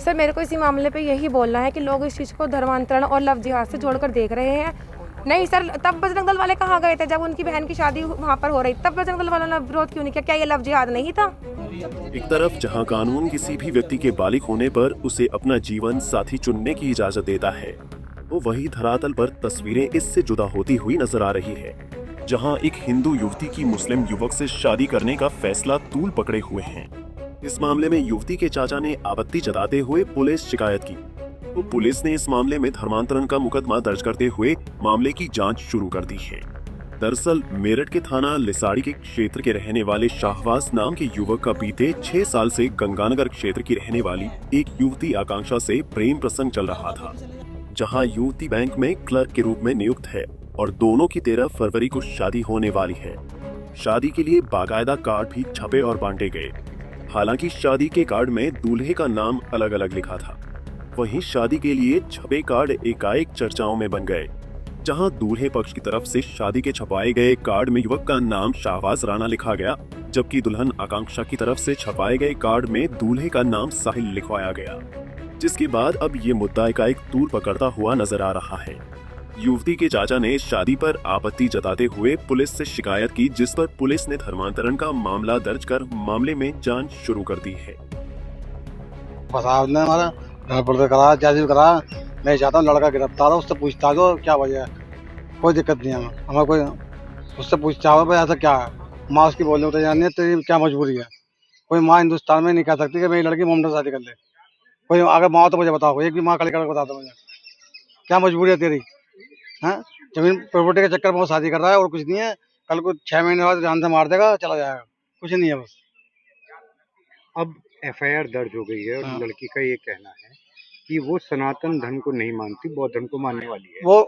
Sir मेरे को इसी मामले पे यही बोलना है कि लोग इस चीज़ को धर्मांतरण और लव जिहाद से जोड़कर देख रहे हैं। नहीं सर, तब बजरंग दल वाले कहाँ गए थे जब उनकी बहन की शादी वहाँ पर हो रही, तब बजरंग दल वालों ने विरोध क्यों नहीं किया? क्या ये लव जिहाद नहीं था? एक तरफ जहां कानून किसी भी व्यक्ति के बालिग होने पर उसे अपना जीवन साथी चुनने की इजाजत देता है, तो वही धरातल पर तस्वीरें इससे जुदा होती हुई नजर आ रही है, जहां एक हिंदू युवती की मुस्लिम युवक से शादी करने का फैसला तूल पकड़े हुए हैं। इस मामले में युवती के चाचा ने आपत्ति जताते हुए पुलिस शिकायत की, तो पुलिस ने इस मामले में धर्मांतरण का मुकदमा दर्ज करते हुए मामले की जांच शुरू कर दी है। दरअसल मेरठ के थाना लिसाड़ी के क्षेत्र के रहने वाले शाहवाज नाम के युवक का बीते 6 साल से गंगानगर क्षेत्र की रहने वाली एक युवती आकांक्षा से प्रेम प्रसंग चल रहा था, जहां युवती बैंक में क्लर्क के रूप में नियुक्त है और दोनों की 13 फरवरी को शादी होने वाली है। शादी के लिए बाकायदा कार्ड भी छपे और बांटे गए। हालांकि शादी के कार्ड में दूल्हे का नाम अलग अलग लिखा था, वहीं शादी के लिए छपे कार्ड एकाएक चर्चाओं में बन गए, जहां दूल्हे पक्ष की तरफ से शादी के छपाए गए कार्ड में युवक का नाम शाहबाज राणा लिखा गया, जबकि दुल्हन आकांक्षा की तरफ से छपाए गए कार्ड में दूल्हे का नाम साहिल लिखवाया गया, जिसके बाद अब ये मुद्दा एकाएक तूल पकड़ता हुआ नजर आ रहा है। युवती के चाचा ने शादी पर आपत्ति जताते हुए पुलिस से शिकायत की, जिस पर पुलिस ने धर्मांतरण का मामला दर्ज कर मामले में जांच शुरू कर दी है। बस आपने हमारा घर पर करा, जाजी करा, मैं चाहता हूँ लड़का गिरफ्तार हो, उससे पूछता हो क्या वजह है, कोई दिक्कत नहीं है हमें, कोई उससे पूछता हो भाई ऐसा क्या है, माँ उसकी बोलने को तैयार नहीं है, तेरी क्या मजबूरी है? कोई माँ हिंदुस्तान में नहीं कह सकती कि मेरी लड़की मोहम्मद से शादी कर ले। कोई अगर माँ तो मुझे बताओ, एक भी माँ खड़ी करके बता दो मुझे, क्या मजबूरी है तेरी? हाँ, जमीन प्रॉपर्टी के चक्कर में वो शादी कर रहा है और कुछ नहीं है, कल को 6 महीने बाद जान से मार देगा, चला जाएगा, कुछ नहीं है बस। अब एफआईआर दर्ज हो गई है और लड़की का ये कहना है कि वो सनातन धर्म को नहीं मानती, बौद्ध धर्म को मानने वाली है। वो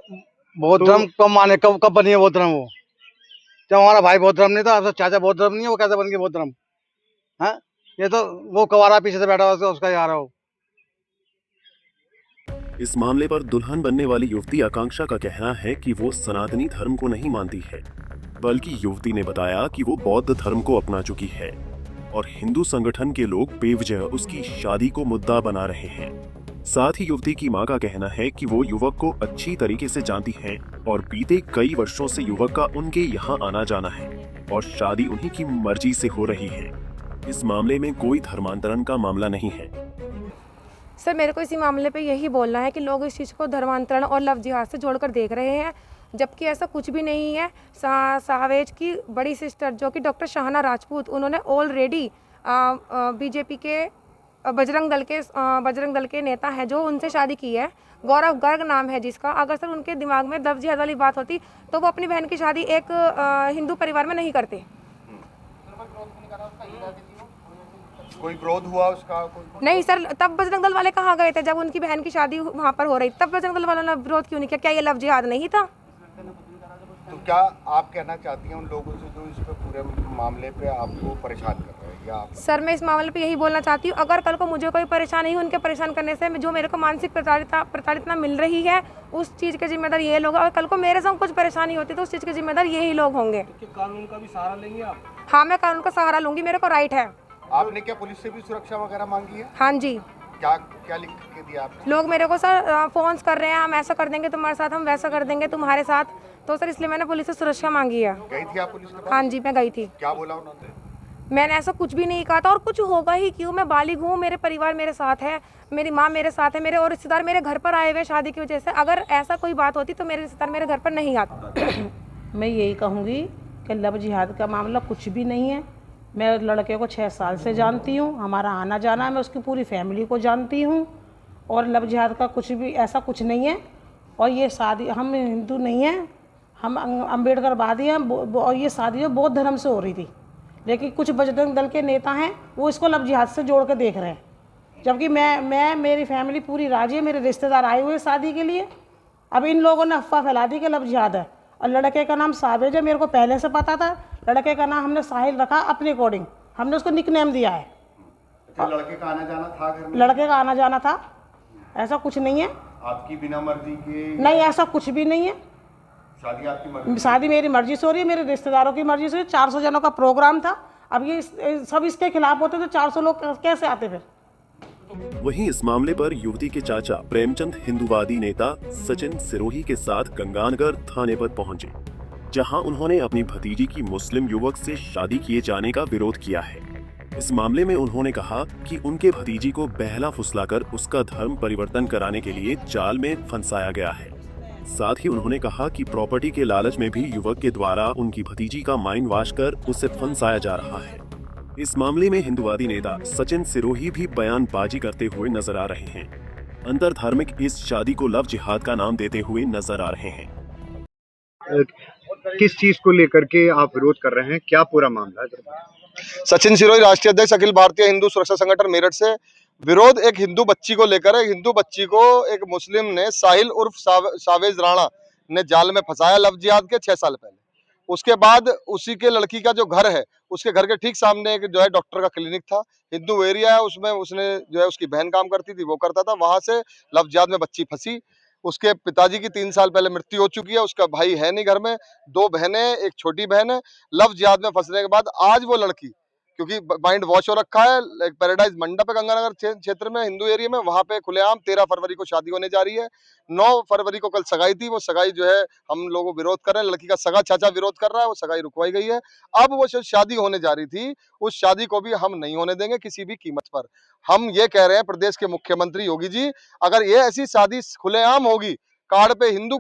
बौद्ध धर्म कब माने, कब बनी है बौद्ध धर्म? वो जब हमारा भाई बौद्ध धर्म नहीं था, अब चाचा बौद्ध धर्म नहीं है, वो कैसे बन गई बौद्ध धर्म? हाँ, ये तो वो कवारा पीछे से बैठा हुआ उसका यार हो। इस मामले पर दुल्हन बनने वाली युवती आकांक्षा का कहना है कि वो सनातनी धर्म को नहीं मानती है, बल्कि युवती ने बताया कि वो बौद्ध धर्म को अपना चुकी है और हिंदू संगठन के लोग बेवजह उसकी शादी को मुद्दा बना रहे हैं। साथ ही युवती की मां का कहना है कि वो युवक को अच्छी तरीके से जानती हैं और बीते कई वर्षों से युवक का उनके यहाँ आना जाना है और शादी उन्हीं की मर्जी से हो रही है। इस मामले में कोई धर्मांतरण का मामला नहीं है। सर मेरे को इसी मामले पे यही बोलना है कि लोग इस चीज़ को धर्मांतरण और लव जिहाद से जोड़कर देख रहे हैं, जबकि ऐसा कुछ भी नहीं है। सावेज की बड़ी सिस्टर जो कि डॉक्टर शाहना राजपूत, उन्होंने ऑलरेडी बीजेपी के बजरंग दल के नेता हैं जो उनसे शादी की है। गौरव गर्ग नाम है जिसका। अगर सर उनके दिमाग में लव जिहाद वाली बात होती तो वो अपनी बहन की शादी एक हिंदू परिवार में नहीं करते। कोई क्रोध हुआ उसका? नहीं सर, तब बजरंग दल वाले कहाँ गए थे जब उनकी बहन की शादी वहाँ पर हो रही, तब बजरंग दल वालों ने विरोध क्यों नहीं किया? क्या ये लव जिहाद नहीं था? तो क्या आप कहना चाहती हैं उन लोगों से जो इस पे पूरे मामले पे आपको परेशान कर रहे हैं? या आप... सर मैं इस मामले पे यही बोलना चाहती हूँ, अगर कल को मुझे कोई परेशानी हुई उनके परेशान करने से, जो मेरे को मानसिक प्रताड़ितना मिल रही है, उस चीज़ के जिम्मेदार ये लोग। और कल को मेरे साथ कुछ परेशानी होती तो उस चीज़ के जिम्मेदार यही लोग होंगे। तो कानून का भी सहारा लेंगे आप? हाँ, मैं कानून का सहारा लूंगी, मेरे को राइट है। आपने क्या पुलिस से भी सुरक्षा वगैरह मांगी है? हाँ जी। क्या लिख के दिया आपने? लोग मेरे को सर फोन्स कर रहे हैं, हम ऐसा कर देंगे तुम्हारे साथ, हम वैसा कर देंगे तुम्हारे साथ, तो सर इसलिए मैंने पुलिस से सुरक्षा मांगी है। गई थी आप पुलिस के पास? हाँ जी, मैं गई थी। क्या बोला उन्होंने? मैंने ऐसा कुछ भी नहीं कहा था और कुछ होगा ही क्यों। मैं बालिग हूँ, मेरे परिवार मेरे साथ है, मेरी माँ मेरे साथ है, मेरे और रिश्तेदार मेरे घर पर आए हुए शादी की वजह से। अगर ऐसा कोई बात होती तो मेरे रिश्तेदार मेरे घर पर नहीं आते। मैं यही कहूँगी कि लव जिहाद का मामला कुछ भी नहीं है। मैं लड़के को 6 साल से जानती हूँ, हमारा आना जाना है, मैं उसकी पूरी फैमिली को जानती हूँ, और लव जिहाद का कुछ भी ऐसा कुछ नहीं है। और ये शादी, हम हिंदू नहीं हैं, हम अम्बेडकरवादी हैं, और ये शादी जो बौद्ध धर्म से हो रही थी, लेकिन कुछ बजरंग दल के नेता हैं वो इसको लव जिहाद से जोड़ के देख रहे हैं, जबकि मैं मेरी फैमिली पूरी राजी है, मेरे रिश्तेदार आए हुए शादी के लिए। अब इन लोगों ने अफवाह फैला दी कि लव जिहाद है, और लड़के का नाम सावेज है, मेरे को पहले से पता था। लड़के का नाम हमने साहिल रखा अपने अकॉर्डिंग, हमने उसको निकनेम दिया है। तो लड़के का आना जाना था घर में? लड़के का आना जाना था, ऐसा कुछ नहीं है। आपकी बिना मर्जी के? नहीं, ऐसा कुछ भी नहीं है। शादी आपकी मर्जी? शादी मेरी मर्जी से हो रही है, मेरे रिश्तेदारों की मर्जी से। 400 जनों का प्रोग्राम था। अब ये सब इसके खिलाफ होते तो 400 लोग कैसे आते फिर? वहीं इस मामले पर युवती के चाचा प्रेमचंद हिंदूवादी नेता सचिन सिरोही के साथ गंगानगर थाने पर पहुंचे, जहां उन्होंने अपनी भतीजी की मुस्लिम युवक से शादी किए जाने का विरोध किया है। इस मामले में उन्होंने कहा कि उनके भतीजी को बहला फुसलाकर उसका धर्म परिवर्तन कराने के लिए जाल में फंसाया गया है। साथ ही उन्होंने कहा कि प्रॉपर्टी के लालच में भी युवक के द्वारा उनकी भतीजी का माइंड वॉश कर उसे फंसाया जा रहा है। इस मामले में हिंदूवादी नेता सचिन सिरोही भी बयानबाजी करते हुए नजर आ रहे हैं। अंतर धार्मिक इस शादी को लव जिहाद का नाम देते हुए नजर आ रहे हैं। किस चीज को लेकर के आप विरोध कर रहे हैं, क्या पूरा मामला है? सचिन सिरोही, राष्ट्रीय अध्यक्ष अखिल भारतीय हिंदू सुरक्षा संगठन मेरठ से। विरोध एक हिंदू बच्ची को लेकर है। हिंदू बच्ची को एक मुस्लिम ने साहिल उर्फ सावेज राणा ने जाल में फंसाया लव जिहाद के 6 साल पहले। उसके बाद उसी के लड़की का जो घर है, उसके घर के ठीक सामने एक जो है डॉक्टर का क्लिनिक था। हिंदू एरिया है, उसमें उसने जो है उसकी बहन काम करती थी, वो करता था। वहां से लव जिहाद में बच्ची फंसी। उसके पिताजी की 3 साल पहले मृत्यु हो चुकी है। उसका भाई है नहीं घर में, 2 बहनें, एक छोटी बहन है। लव जिहाद में फंसने के बाद आज वो लड़की, क्योंकि माइंड वॉश हो रखा है, एक पैराडाइज मंडप है गंगानगर क्षेत्र में, हिंदू एरिया में, वहां पे खुलेआम 13 फरवरी को शादी होने जा रही है। 9 फरवरी को कल सगाई थी। वो सगाई जो है हम लोग विरोध कर रहे हैं, लड़की का सगा चाचा विरोध कर रहा है, वो सगाई रुकवाई गई है। अब वो जो शादी होने जा रही थी, उस शादी को भी हम नहीं होने देंगे किसी भी कीमत पर। हम ये कह रहे हैं प्रदेश के मुख्यमंत्री योगी जी, अगर ये ऐसी शादी खुलेआम होगी, कार्ड पे हिंदू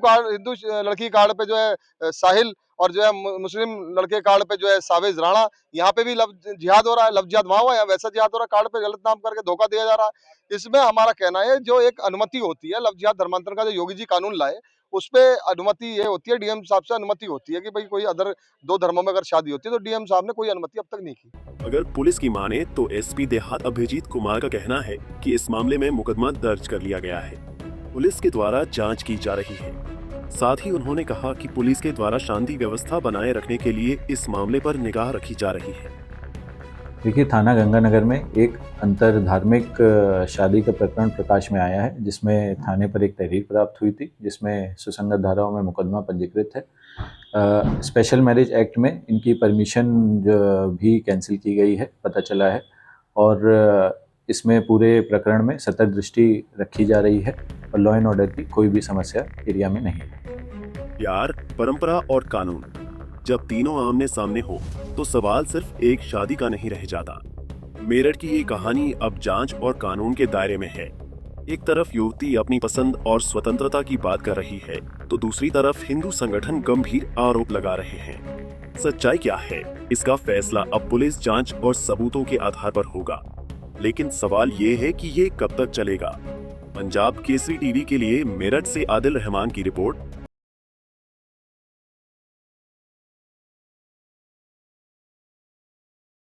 लड़की कार्ड पे जो है साहिल और जो है मुस्लिम लड़के कार्ड पे जो है सावेज राणा, यहाँ पे भी लव जिहाद हो रहा है। लव जिहाद वहां हुआ है, वैसा जिहाद हो रहा है। कार्ड पे गलत नाम करके धोखा दिया जा रहा है। इसमें हमारा कहना है जो एक अनुमति होती है लव जिहाद धर्मांतरण का, जो योगी जी कानून लाए, उस पे अनुमति ये होती है, डीएम साहब से अनुमति होती है कि भाई कोई अदर 2 धर्मों में अगर शादी होती है तो डीएम साहब ने कोई अनुमति अब तक नहीं की। अगर पुलिस की माने तो एसपी देहात अभिजीत कुमार का कहना है कि इस मामले में मुकदमा दर्ज कर लिया गया है। पुलिस के द्वारा जांच की जा रही है। साथ ही उन्होंने कहा कि पुलिस के द्वारा शांति व्यवस्था बनाए रखने के लिए इस मामले पर निगाह रखी जा रही है। देखिए, थाना गंगानगर में एक अंतर धार्मिक शादी का प्रकरण प्रकाश में आया है, जिसमें थाने पर एक तहरीर प्राप्त हुई थी, जिसमें सुसंगत धाराओं में मुकदमा पंजीकृत है। स्पेशल मैरिज एक्ट में इनकी परमिशन भी कैंसिल की गई है, पता चला है। और इसमें पूरे प्रकरण में सतर्क दृष्टि रखी जा रही है और लॉ एंड ऑर्डर की कोई भी समस्या एरिया में नहीं है। प्यार, परंपरा और कानून जब तीनों आमने सामने हो तो सवाल सिर्फ एक शादी का नहीं रह जाता। मेरठ की ये कहानी अब जांच और कानून के दायरे में है। एक तरफ युवती अपनी पसंद और स्वतंत्रता की बात कर रही है, तो दूसरी तरफ हिंदू संगठन गंभीर आरोप लगा रहे हैं। सच्चाई क्या है, इसका फैसला अब पुलिस जांच और सबूतों के आधार पर होगा। लेकिन सवाल ये है कि ये कब तक चलेगा। पंजाब केसरी टीवी के लिए मेरठ से आदिल रहमान की रिपोर्ट।